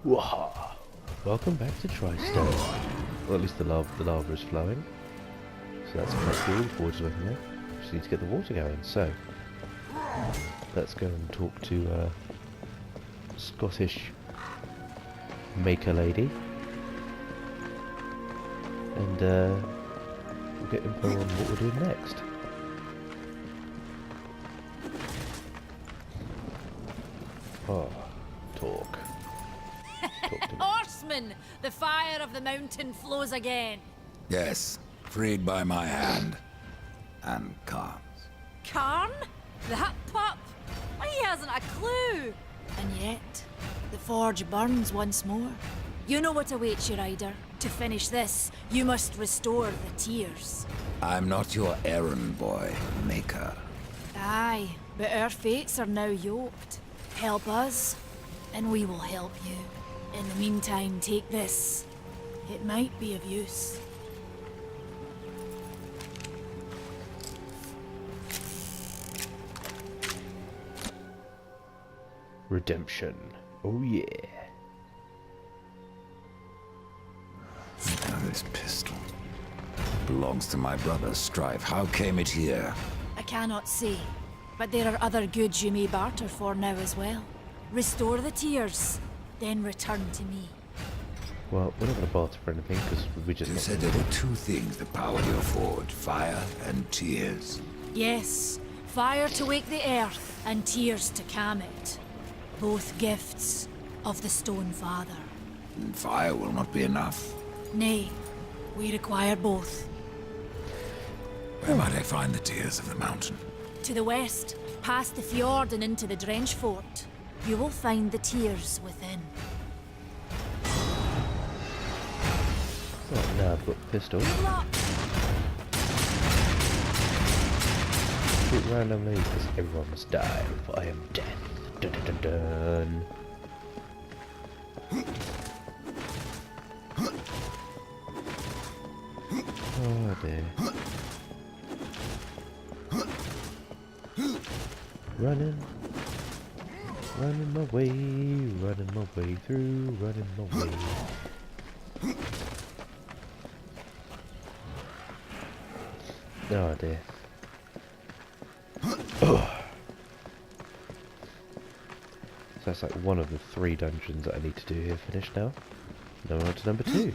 Waha! Welcome back to Darksiders. Well, at least the lava is flowing. So that's quite cool. The forge is working there. Just need to get the water going. So, let's go and talk to Scottish maker lady. And we'll get info on what we're doing next. Oh, talk. Horseman! The fire of the mountain flows again. Yes, freed by my hand. And Khan's. Karn? That pup? Why, he hasn't a clue. And yet, the forge burns once more. You know what awaits you, Rider. To finish this, you must restore the tears. I'm not your errand boy, Maker. Aye, but our fates are now yoked. Help us, and we will help you. In the meantime, take this. It might be of use. Redemption. Oh yeah. Now this pistol belongs to my brother Strife. How came it here? I cannot say, but there are other goods you may barter for now as well. Restore the tears, then return to me. Well, we're not going to barter for anything because we just... You said there were two things that powered your forge, fire and tears. Yes, fire to wake the earth and tears to calm it. Both gifts of the Stone Father. And fire will not be enough. Nay, we require both. Where might I find the tears of the mountain? To the west, past the fjord and into the Drenchfort, you will find the tears within. Right, now I've got the pistol. Shoot randomly because everyone must die, for I am death. Dun dun dun dun. Oh dear. Running my way, running my way through, running my way. Oh dear. Oh. So that's like one of the 3 dungeons that I need to do here finished now. Now we're on to number 2.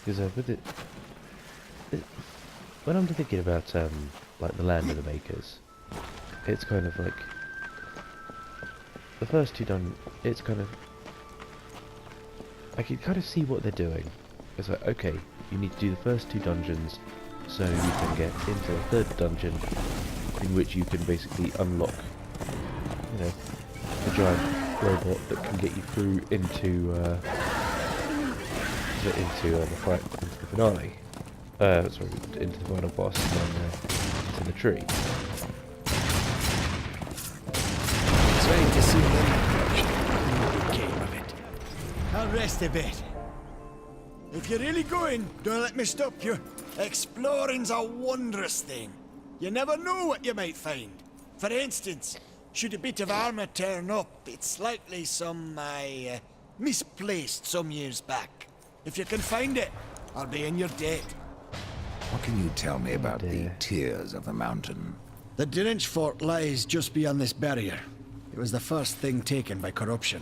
Because with it, when I'm thinking about like the Land of the Makers, it's kind of like the first 2 it's kind of, I can kind of see what they're doing. It's like, okay, you need to do the first 2 dungeons so you can get into the 3rd dungeon, in which you can basically unlock, you know, a giant robot that can get you through into the finale. Sorry, into the final boss and then into the tree. It's ready to see the game of it. I'll rest a bit. If you're really going, don't let me stop you. Exploring's a wondrous thing. You never know what you might find. For instance, should a bit of armor turn up, it's likely some I misplaced some years back. If you can find it, I'll be in your debt. What can you tell me about the tears of the mountain? The Drenchfort lies just beyond this barrier. It was the first thing taken by corruption.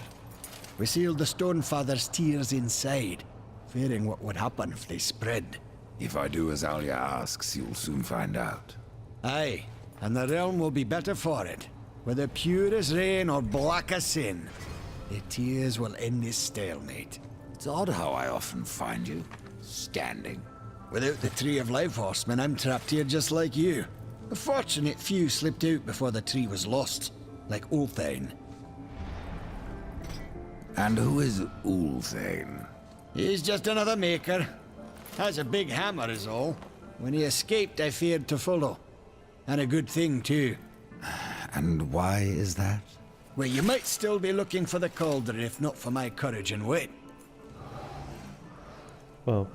We sealed the Stonefather's tears inside, fearing what would happen if they spread. If I do as Alia asks, you'll soon find out. Aye, and the realm will be better for it. Whether pure as rain or black as sin, the tears will end this stalemate. It's odd how I often find you standing. Without the Tree of Life, Horseman, I'm trapped here just like you. A fortunate few slipped out before the tree was lost, like Ulthane. And who is Ulthane? He's just another maker. Has a big hammer is all. When he escaped, I feared to follow. And a good thing, too. And why is that? Well, you might still be looking for the cauldron if not for my courage and wit. Well,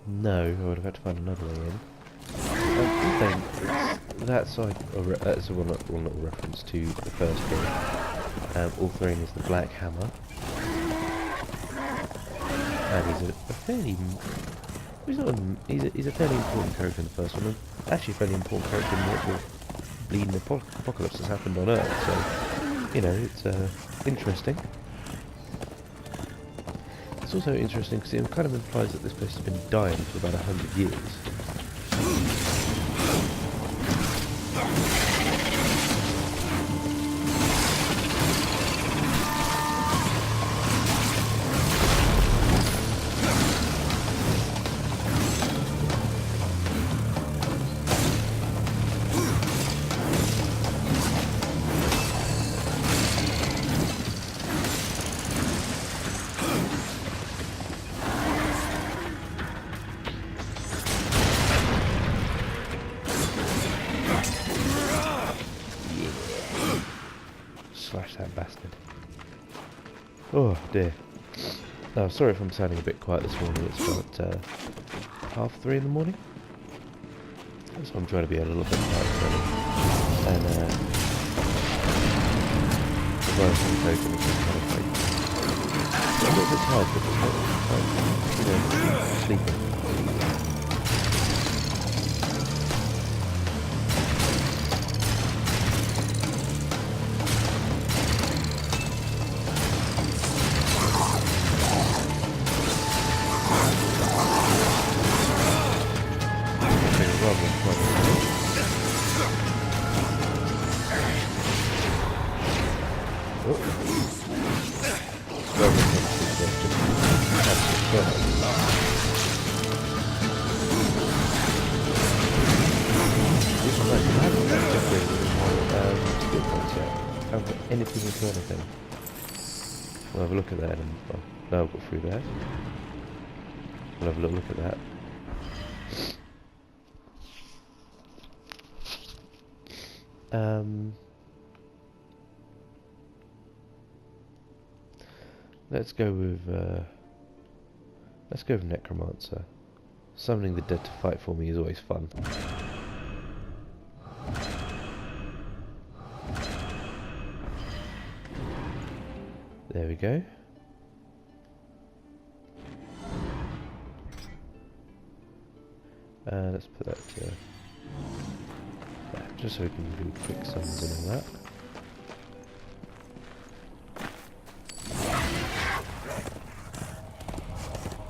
no, I would have had to find another way in. that's like that's a not a reference to the first game. Authoring is the Black Hammer, and he's a fairly he's a fairly important character in the first one, and actually a fairly important character in what the bleeding apocalypse has happened on Earth. So you know, it's interesting. It's also interesting because it kind of implies that this place has been dying for about 100 years. Slash that bastard. Oh dear. Oh, sorry if I'm sounding a bit quiet this morning. It's about 3:30 in the morning. So I'm trying to be a little bit quiet really. And the virus on the token is just kind of like I'm a little bit tired because I'm sleeping. Anything into anything. We'll have a look at that and well, now I've got through that. We'll have a little look at that. Let's go with Necromancer. Summoning the dead to fight for me is always fun. There we go. Let's put that to there, just so we can do quick summons and all that.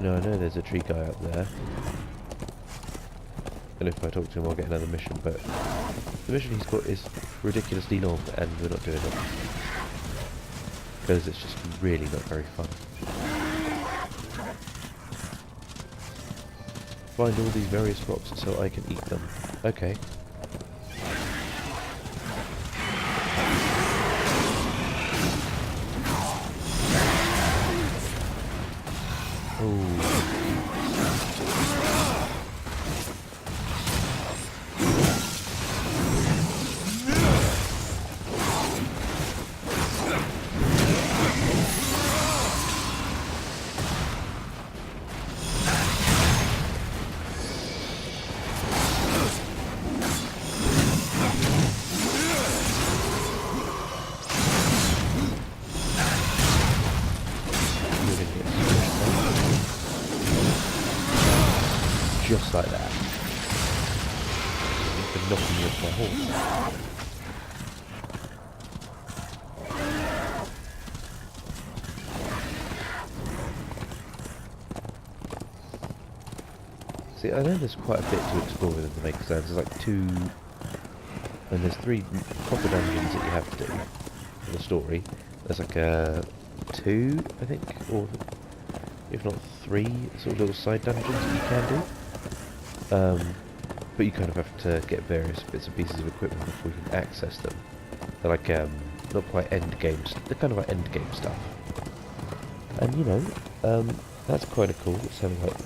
Now I know there's a tree guy up there, and if I talk to him I'll get another mission, but the mission he's got is ridiculously long and we're not doing it. Because it's just really not very fun. Find all these various rocks so I can eat them. Okay. Just like that. You've been knocking me off my horse. See, I know there's quite a bit to explore within the Maker's Lands. There's like 2... And there's 3 proper dungeons that you have to do for the story. There's like 2, I think, or if not 3 sort of little side dungeons that you can do. But you kind of have to get various bits and pieces of equipment before you can access them. They're like, not quite end games, they're kind of like end game stuff. And you know, that's kind of cool. It's having like,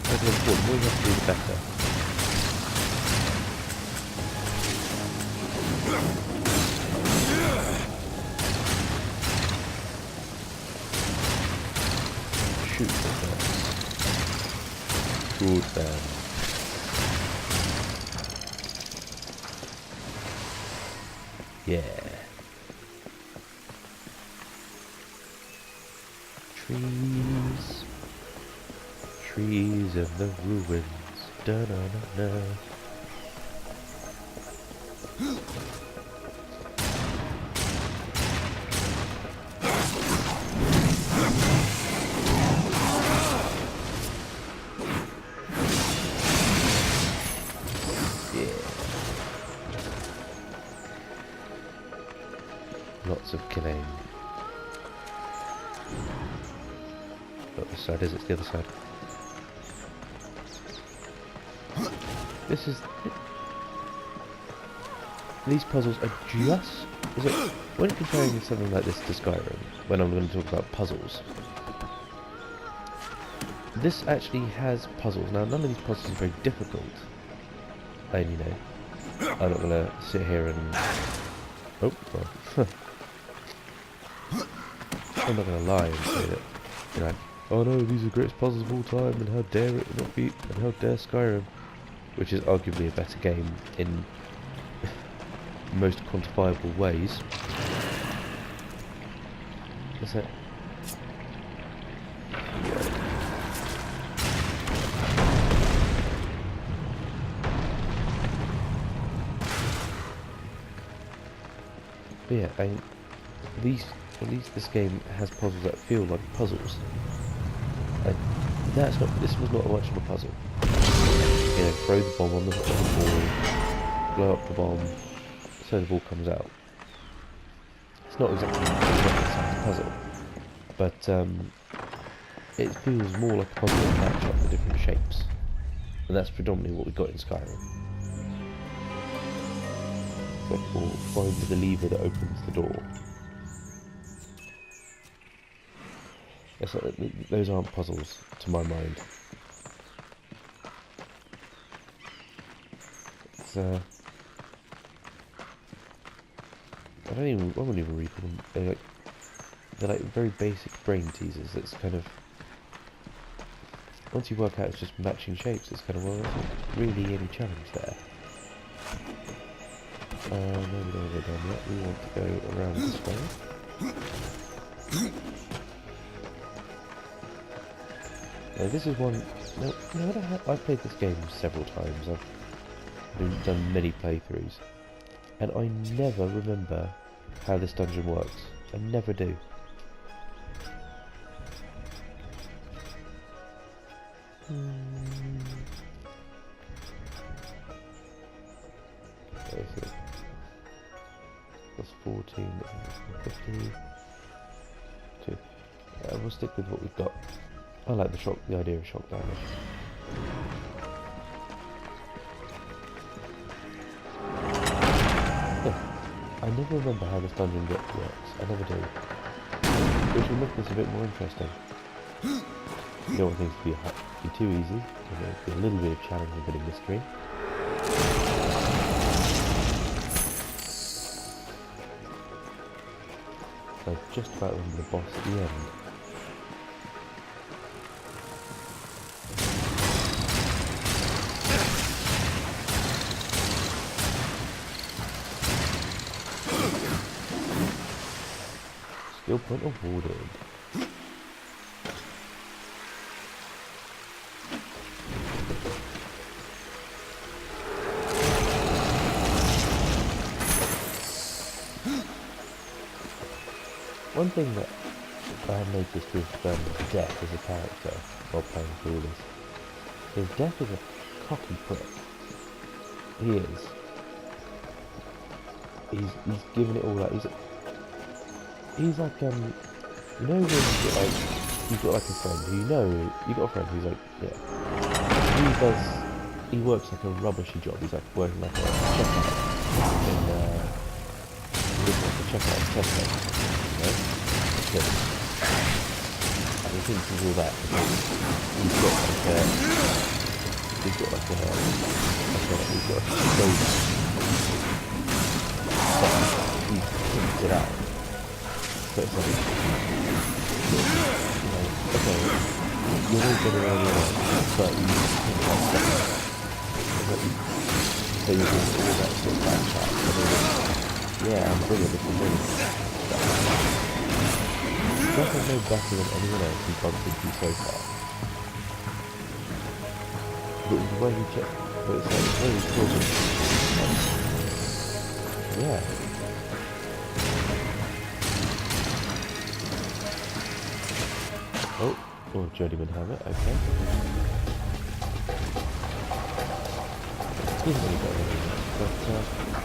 that's important. The more you have to do, the better. Shoot the birds. Good bird. Yeah. Trees. Trees in the ruins. Da-na-na-na. Lots of killing. Not this side, is it? It's the other side. This is... These puzzles are just... when comparing something like this to Skyrim, when I'm going to talk about puzzles, this actually has puzzles. Now, none of these puzzles are very difficult. And, you know, I'm not going to sit here and... Oh, well. I'm not going to lie and say that, you know, oh no, these are the greatest puzzles of all time, and how dare it not be, and how dare Skyrim, which is arguably a better game in most quantifiable ways. What's that? But yeah, at least this game has puzzles that feel like puzzles. And this was not much of a puzzle. You know, throw the bomb on the ball, blow up the bomb, so the ball comes out. It's not exactly a puzzle, but it feels more like a puzzle that match up the different shapes. And that's predominantly what we got in Skyrim. Or find the lever that opens the door. Those aren't puzzles, to my mind. It's, I wouldn't even read them. They're like very basic brain teasers. It's kind of, once you work out it's just matching shapes, it's kind of, well, there's not really any challenge there. No, we don't want to go down yet. We want to go around this way. Now, this is one... No, I've played this game several times. I've done many playthroughs. And I never remember how this dungeon works. I never do. Plus 14, 50. 2. We'll stick with what we've got. I like the idea of shock damage. Yeah, I never remember how this dungeon works. I never do. Which will make this a bit more interesting. You don't want things to be too easy. Be a little bit of challenge, a bit of mystery. So just about remember the boss at the end. Skill point awarded. One thing that I have noticed with Death as a character while playing through this is Death is a cocky prick. He is. He's giving it all out. He's like you know when you've got like a friend who you got a friend who's like, yeah, he works like a rubbishy job. He's like working like a checkout in Tesco. And he thinks he's all that because he's got a soda. But he prints it out. So it's like, okay, you're all good around your life, but you think about stuff. So you're doing all that sort of bad chat. Yeah, I'm brilliant. This is me. Definitely no better than anyone else who bumped into so far. But the way he checked, but it's like really cool. Yeah. Oh, journeyman helmet, okay. He's really got anything, but there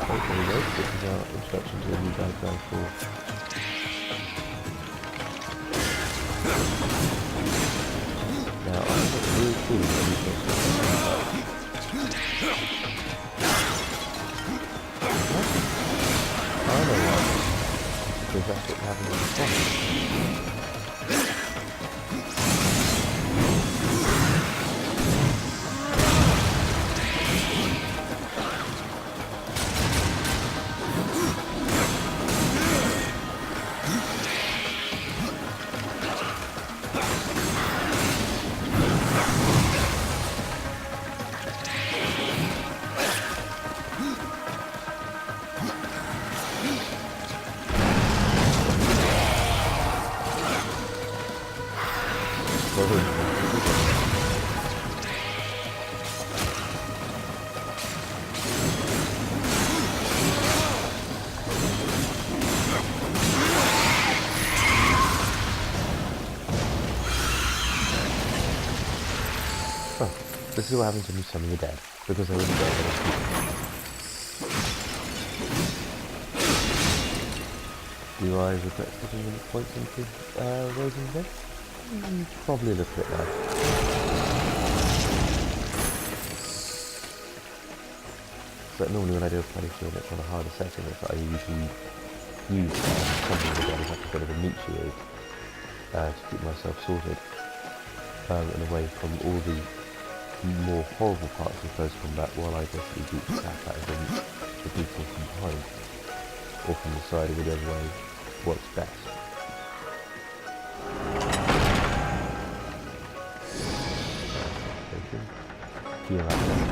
we go. This is our introduction to the new bad guy for now. I'm not really cool with anything. I know why. Because that's what happens in the comics. This is what happens when you summon the dead, because they wouldn't get rid of people. Do I regret putting any points into raising the dead? Probably a little bit now. But normally when I do a playthrough and it's on a harder setting, it's like I usually use something the dead as like a bit of a meat shield to keep myself sorted and away from all the more horrible parts of close combat, while I basically beat the crap out of the people from behind or from the side, or whichever way works best. Heal out there.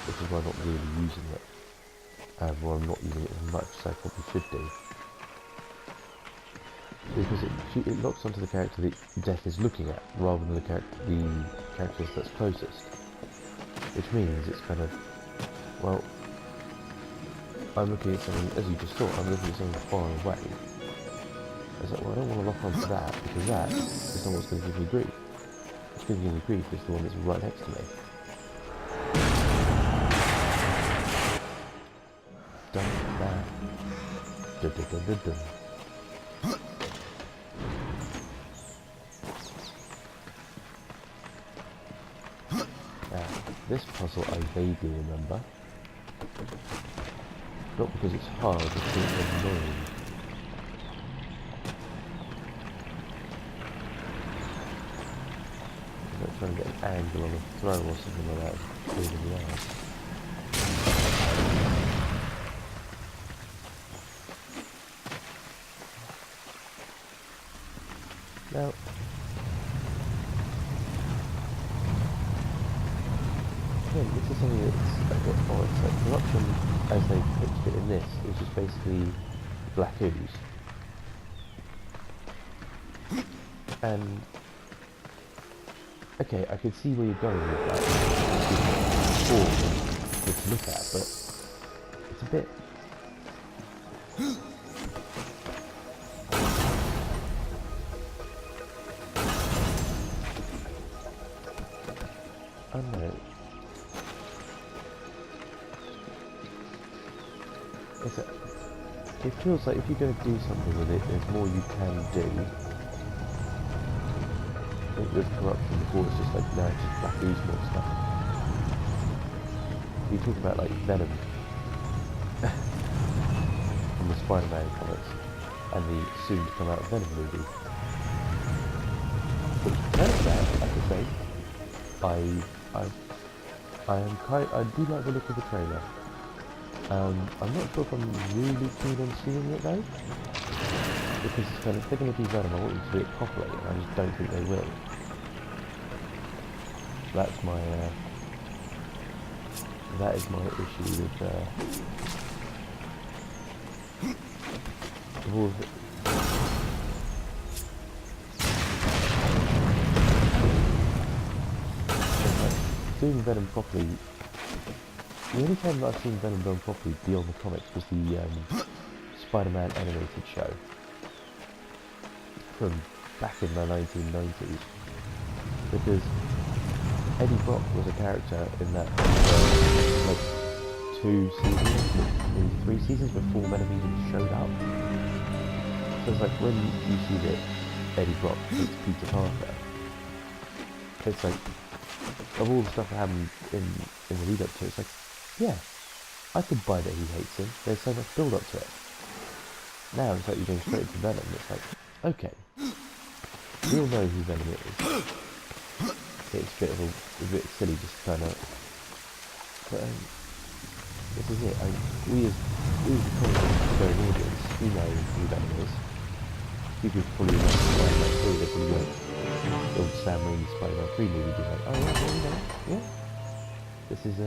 This is why I'm not really using it, or I'm not using it as much as I probably should do, because it locks onto the character that Death is looking at, rather than the characters that's closest, which means it's kind of, well, I'm looking at something, as you just saw, I'm looking at something far away. It's like, well, I don't want to lock onto that, because that is not what's going to give me grief. What's going to give me grief is the one that's right next to me. Dun, dun. Dun, dun, dun, dun, dun. Now, this puzzle I vaguely remember. Not because it's hard, it's because it's annoying. I'm not trying to get an angle on a throw or something like that. It's really loud. Now, again, this is something that's a bit odd. It's like corruption, as they pitched it in this, is just basically black ooze. And, okay, I can see where you're going with that. It's cool to look at, but it's a bit... I don't know. It feels like if you're going to do something with it, there's more you can do. I think with corruption before it's just like, no, it's just black ooze more stuff. You talk about like venom from the Spider-Man comics and the soon-to-come-out Venom movie. Which turns out, I have to say, I do like the look of the trailer. I'm not sure if I'm really keen on seeing it though, because it's kind of, if they're going to do Venom, I want them to do it properly, and I just don't think they will. That's my, that is my issue with all of it. Doing Venom properly, the only time that I've seen Venom done properly beyond the comics was the Spider-Man animated show from back in the 1990s, because Eddie Brock was a character in that like 2 seasons, maybe 3 seasons before Venom even showed up. So it's like when you see that Eddie Brock hates Peter Parker, it's like, of all the stuff that happened in the lead up to it, it's like, yeah, I could buy that he hates him. There's so much build up to it. Now it's like you're going straight into Venom. It's like, okay, we all know who Venom is. It's a bit silly just kind of, but this is it. We as the comic audience, we know who Venom is. People probably like Spider-Man 3, they're probably like the old Sam Raimi Spider-Man 3 movie, be like, oh yeah, yeah. This is I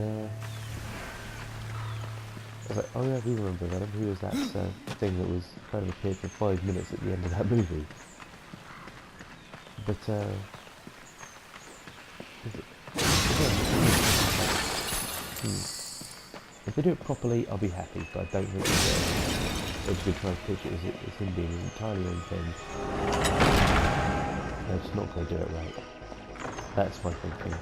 was like, oh yeah, we remember Venom. Who was that thing that was kind of appeared for 5 minutes at the end of that movie? But if they do it properly, I'll be happy. But I don't think they're just trying to pitch it as him being his entirely own thing. They're just not going to do it right. That's my thinking.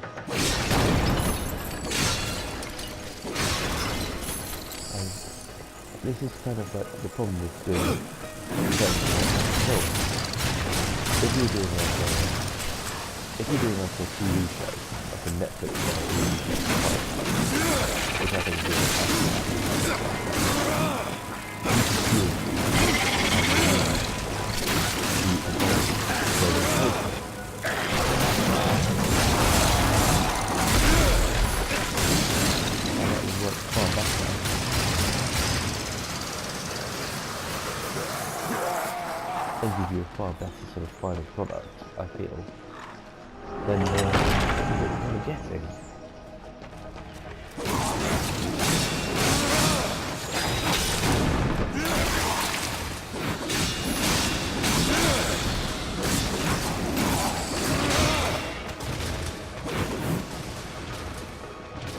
This is kind of like the problem with doing films. If you're doing like a TV show, like a Netflix show, which I think is and give you a far better sort of final product, I feel, than what you're kind of getting.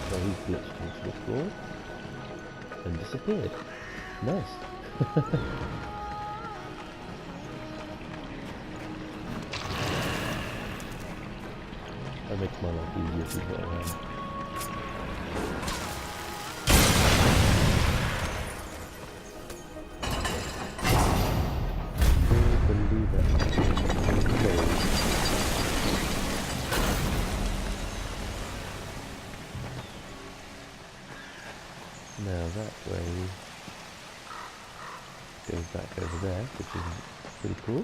So he glitched into the floor and disappeared. Nice. That makes my life easier to get around. Believe it. Now that way goes back over there, which is pretty cool.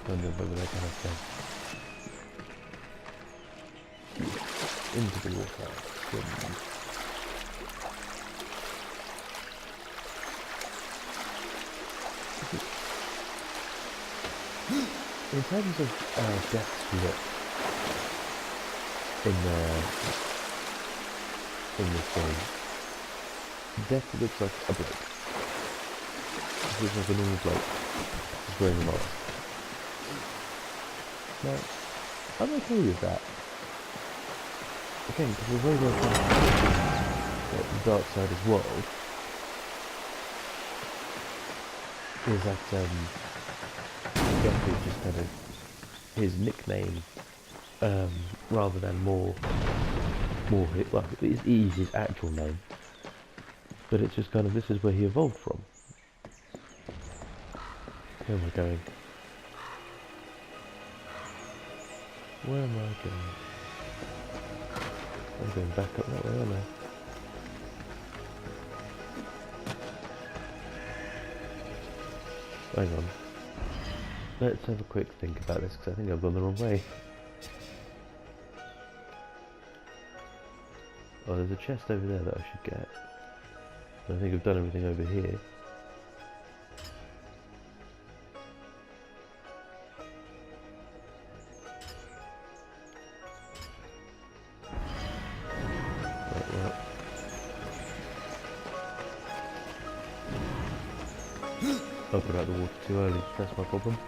Over there kind of thing. Into the water. In terms of Death's look in this game, Death looks like a bloke. He looks like a normal bloke. He's wearing a mask. Now, I'm okay with that. Again, because we're very well the Darksiders world is that Death is just kind of his nickname, rather than more well, it is his actual name, but it's just kind of, this is where he evolved from. Where am I going? Where am I going? I'm going back up that way, aren't I? Hang on. Let's have a quick think about this, because I think I've gone the wrong way. Oh, there's a chest over there that I should get. I think I've done everything over here. I put out the water too early, that's my problem.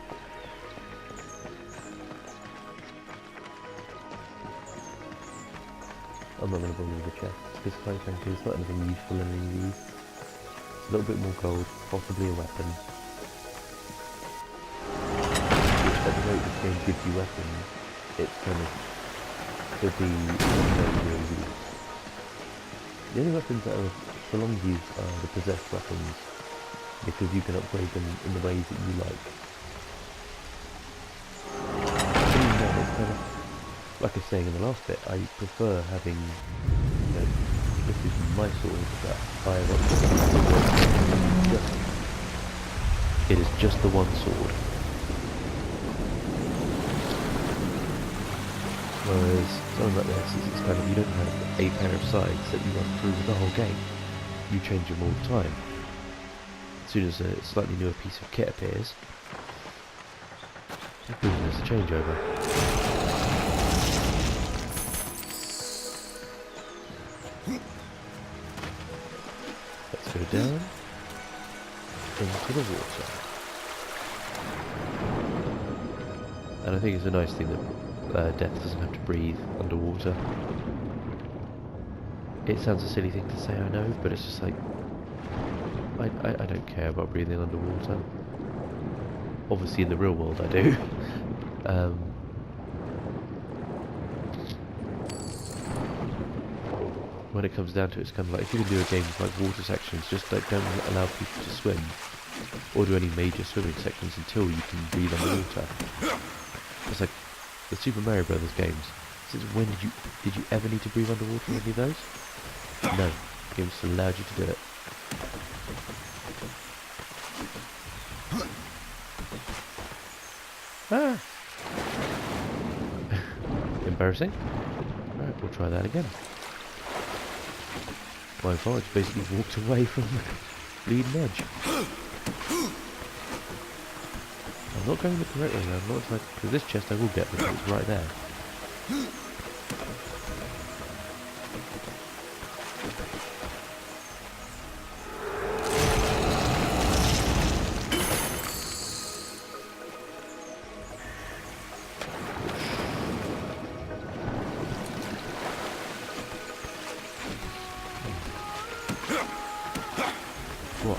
I'm not going to bother with the chest, because quite frankly it's not anything useful in any of these. It's a little bit more gold, possibly a weapon. Which at the rate this game gives you weapons, it's kind of could be no real use. The only weapons that are prolonged use are the possessed weapons, because you can upgrade them in the ways that you like. Even then, it's kind of, like I was saying in the last bit, I prefer having, you know, this is my sword that I have upgraded. It is just the one sword. Whereas something like this, it's kind of, you don't have a pair of sides that you run through the whole game. You change them all the time. As soon as a slightly newer piece of kit appears, boom, there's a changeover. Let's go down into the water. And I think it's a nice thing that Death doesn't have to breathe underwater. It sounds a silly thing to say, I know, but it's just like, I don't care about breathing underwater. Obviously in the real world I do. When it comes down to it, it's kind of like, if you can do a game with like water sections, just like don't allow people to swim, or do any major swimming sections until you can breathe underwater. It's like the Super Mario Brothers games. Since when did you ever need to breathe underwater in any of those? No, the game just allowed you to do it. Ah! Embarrassing. Right, we'll try that again. My barge basically walked away from the bleeding edge. I'm not going the correct way now, I'm not like, because this chest I will get because it's right there. What?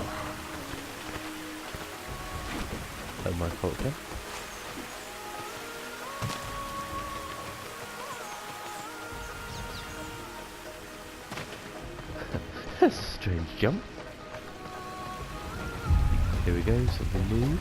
Oh, my fault again. That's a strange jump. Here we go, something new.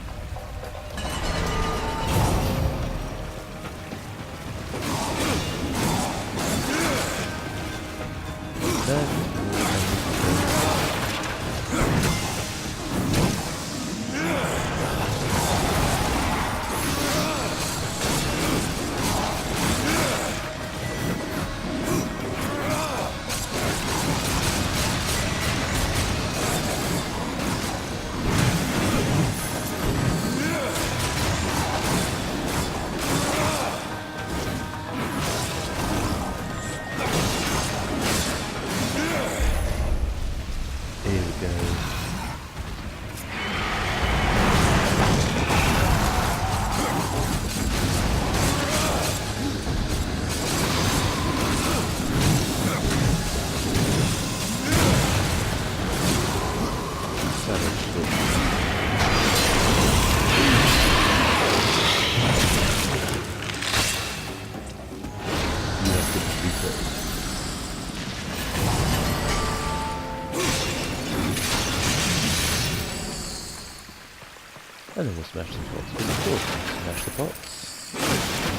And then we'll smash some pots. But of course, smash the pots.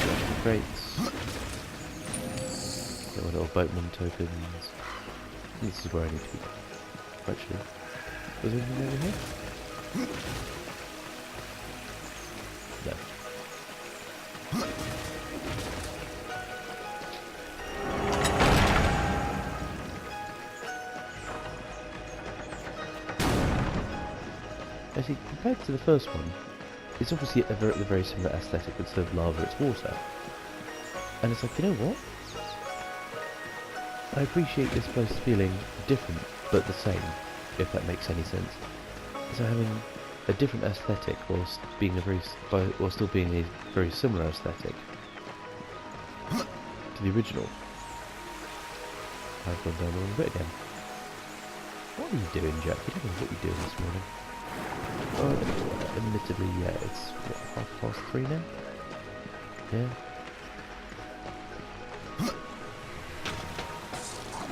Smash the crates. little boatman tokens. This is where I need to be. Actually, was there anything over here? No. Actually, compared to the first one, it's obviously a very similar aesthetic. Instead of lava, it's water. And it's like, you know what? I appreciate this place feeling different, but the same, if that makes any sense. So having a different aesthetic whilst being still being a very similar aesthetic to the original. I've gone down the wrong bit again. What are you doing, Jack? You don't know what you're doing this morning. Admittedly, yeah, it's what, 3:30 now? Yeah.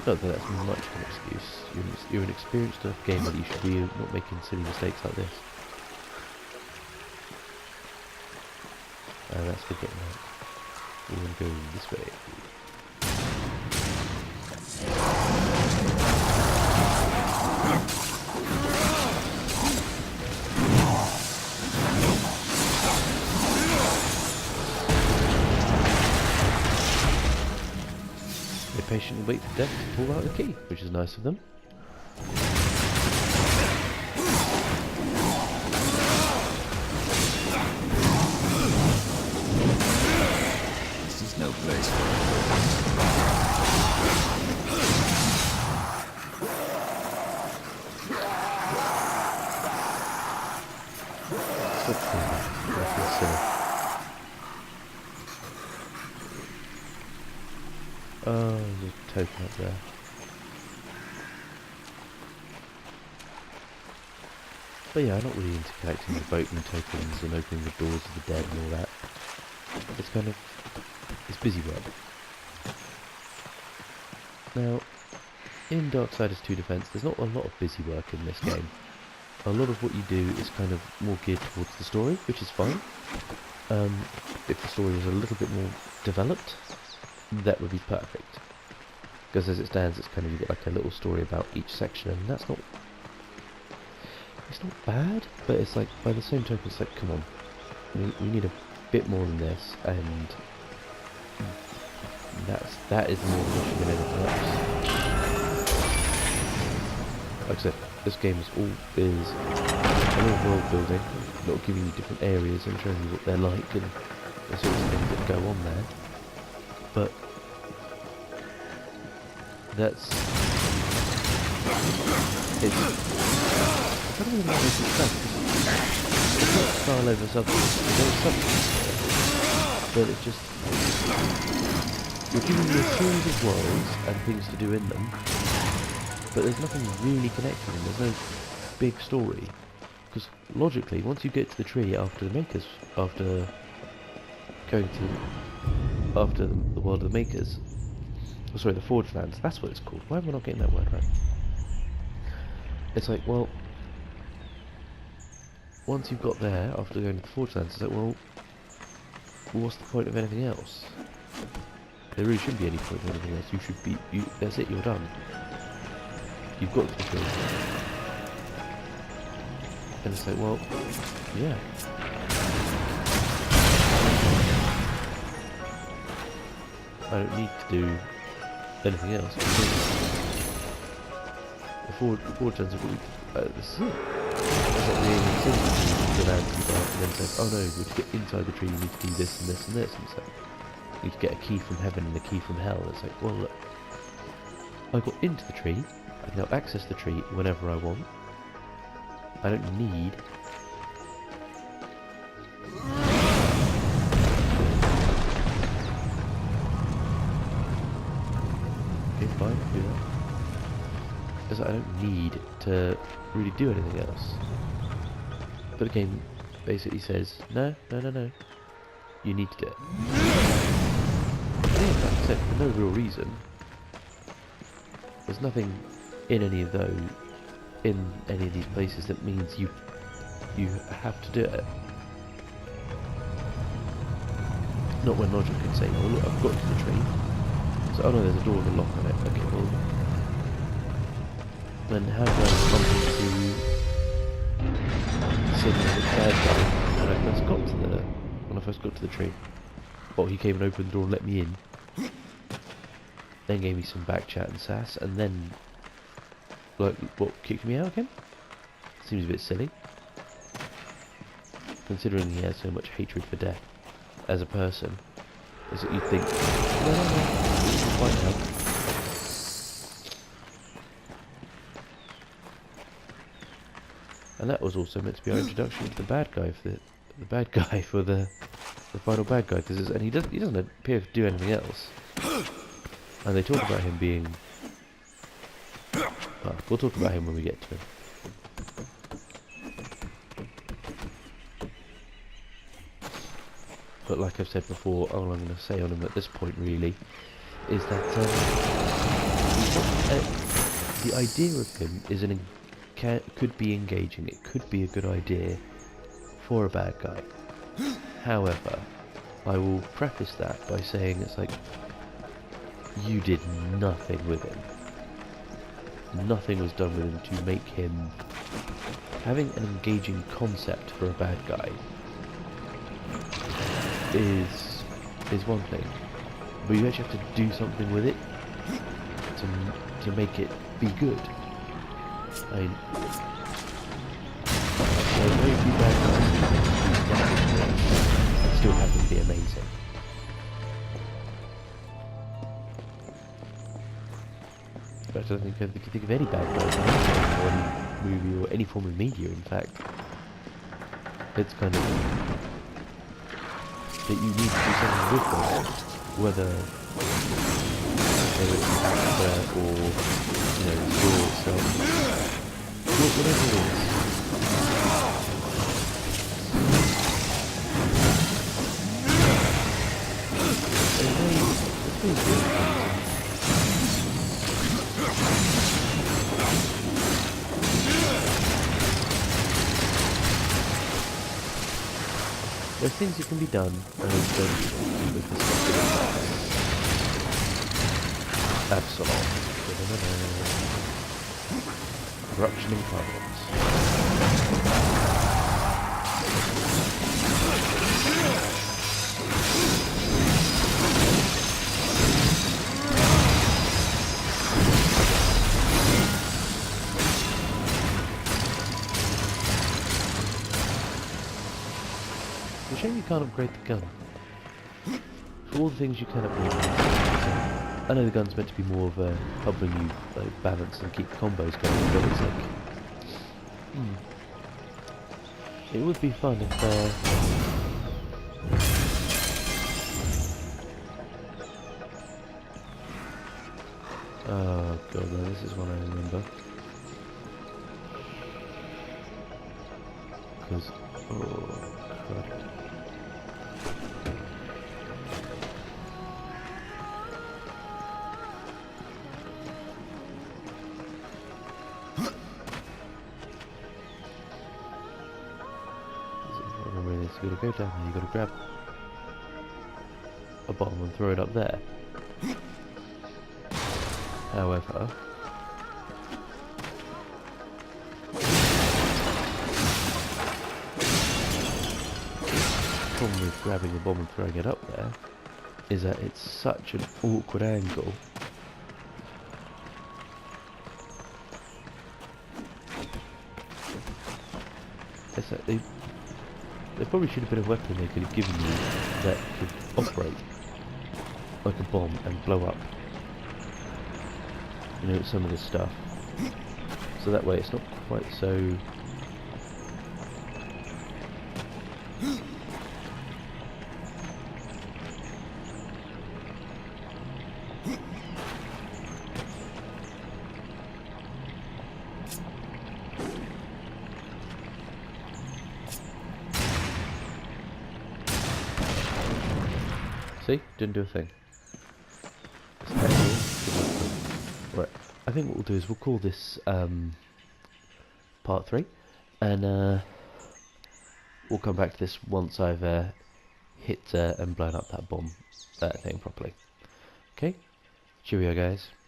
Not that that's much of an excuse. You're an experienced enough gamer that you should be not making silly mistakes like this. And that's for getting out. We're going to go this way. They patiently wait for death to pull out the key, which is nice of them. This is no place for it. Oh, there's a token up there. But yeah, I'm not really into collecting the boatman tokens and opening the doors of the dead and all that. It's kind of... it's busy work. Now, in Darksiders 2 Defense, there's not a lot of busy work in this game. A lot of what you do is kind of more geared towards the story, which is fine. If the story was a little bit more developed, that would be perfect. Because as it stands, it's kind of, you get like a little story about each section, and that's not... it's not bad, but it's like, by the same token, it's like, come on. We need a bit more than this, and... that is more than anything else. Like I said, this game is a lot of world building, not giving you different areas and showing you what they're like and the sorts of things that go on there. But that's I don't really like this stuff. It's not style over substance. There's substance there, but it's just you're giving me a series of worlds and things to do in them, but there's nothing really connecting them. There's no big story. Because logically, once you get to the tree after the makers, after the world of the makers, oh, sorry, the Forged Lands, that's what it's called. Why am I not getting that word right? It's like, well, once you've got there, after going to the Forged Lands, it's like, well, what's the point of anything else? There really shouldn't be any point of anything else. You should be, that's it, you're done. You've got the tree. And it's like, well, yeah. I don't need to do anything else. The Forged Lands are this is it. It's like the land you buy, and then says, oh no, to get inside the tree you need to do this and this and this, and so you need to get a key from heaven and a key from hell. It's like, well look, I got into the tree, I can now access the tree whenever I want. I don't need okay, fine, do that. Because I don't need to really do anything else. But the game basically says, no, you need to do it. And like I said, for no real reason. There's nothing in any of these places that means you have to do it. Not when logic can say, well look, I've got to the tree, so So, oh no, there's a door with a lock on it. Okay, well, then how do I bump into Sidney the bad guy when I first got to the tree? Well, he came and opened the door and let me in. Then gave me some back chat and sass, and then, like, what, kicked me out again? Seems a bit silly. Considering he has so much hatred for death as a person. Is that you'd think, no, find out. And that was also meant to be our introduction to the bad guy for the final bad guy, and he doesn't appear to do anything else. And they talk about him being. Well, we'll talk about him when we get to him. But like I've said before, all I'm going to say on him at this point really is that the idea of him is could be engaging. It could be a good idea for a bad guy. However, I will preface that by saying it's like you did nothing with him. Nothing was done with him to make him having an engaging concept for a bad guy. Is one thing, but you actually have to do something with it to make it be good. I mean, there are very few bad guys and still have them be amazing. In fact, I don't think I can think of any bad guys in any movie or any form of media. In fact, it's kind of that you need to do something with them, whether it's an actor or, you know, the story itself, whatever it is. There's things that can be done, and it's done with the stuff. Absalom. Corruption and problems. It's a shame you can't upgrade the gun. For all the things you can upgrade, I know the gun's meant to be more of a helping you balance and keep combos going, but it's like, it would be fun if oh god, no, this is one I remember. Because, oh crap. You gotta go down there, you gotta grab a bomb and throw it up there. However, the problem with grabbing a bomb and throwing it up there is that it's such an awkward angle. There probably should have been a weapon they could have given you that could operate like a bomb and blow up, you know, some of this stuff. So that way it's not quite so... See? Didn't do a thing. Right, I think what we'll do is we'll call this part 3, and we'll come back to this once I've hit and blown up that bomb thing properly. Okay? Cheerio, guys.